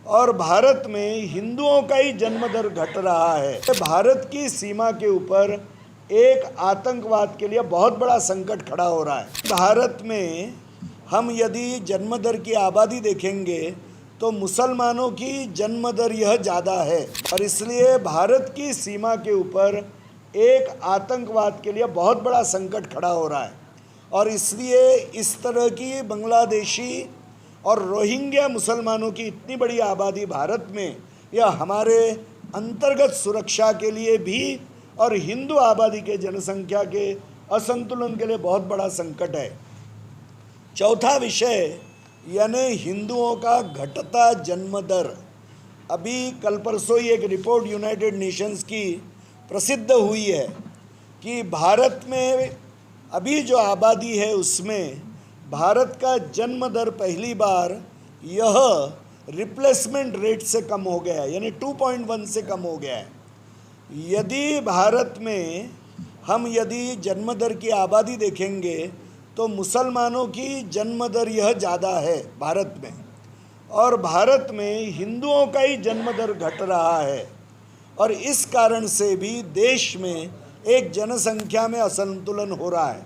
और भारत में हिंदुओं का ही जन्म दर घट रहा है। भारत की सीमा के ऊपर एक आतंकवाद के लिए बहुत बड़ा संकट खड़ा हो रहा है। भारत में हम यदि जन्म दर की आबादी देखेंगे तो मुसलमानों की जन्म दर यह ज़्यादा है और इसलिए भारत की सीमा के ऊपर एक आतंकवाद के लिए बहुत बड़ा संकट खड़ा हो रहा है और इसलिए इस तरह की बांग्लादेशी और रोहिंग्या मुसलमानों की इतनी बड़ी आबादी भारत में यह हमारे अंतर्गत सुरक्षा के लिए भी और हिंदू आबादी के जनसंख्या के असंतुलन के लिए बहुत बड़ा संकट है। चौथा विषय यानी हिंदुओं का घटता जन्म दर। अभी कल परसों ही एक रिपोर्ट यूनाइटेड नेशंस की प्रसिद्ध हुई है कि भारत में अभी जो आबादी है उसमें भारत का जन्म दर पहली बार यह रिप्लेसमेंट रेट से कम हो गया है, यानी 2.1 से कम हो गया है। यदि भारत में हम यदि जन्म दर की आबादी देखेंगे तो मुसलमानों की जन्म दर यह ज़्यादा है भारत में और भारत में हिंदुओं का ही जन्म दर घट रहा है और इस कारण से भी देश में एक जनसंख्या में असंतुलन हो रहा है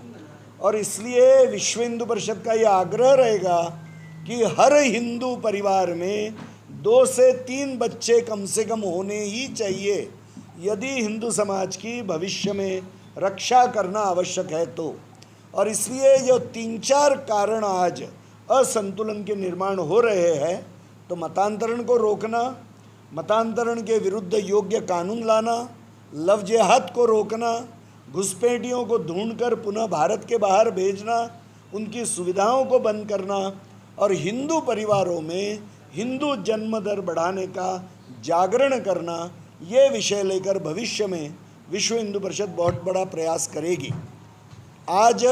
और इसलिए विश्व हिंदू परिषद का यह आग्रह रहेगा कि हर हिंदू परिवार में 2 से 3 बच्चे कम से कम होने ही चाहिए यदि हिंदू समाज की भविष्य में रक्षा करना आवश्यक है तो। और इसलिए जो 3-4 कारण आज असंतुलन के निर्माण हो रहे हैं तो मतांतरण को रोकना, मतांतरण के विरुद्ध योग्य कानून लाना, लव जिहाद को रोकना, घुसपैठियों को ढूंढकर पुनः भारत के बाहर भेजना, उनकी सुविधाओं को बंद करना और हिंदू परिवारों में हिंदू जन्म दर बढ़ाने का जागरण करना, ये विषय लेकर भविष्य में विश्व हिंदू परिषद बहुत बड़ा प्रयास करेगी। आज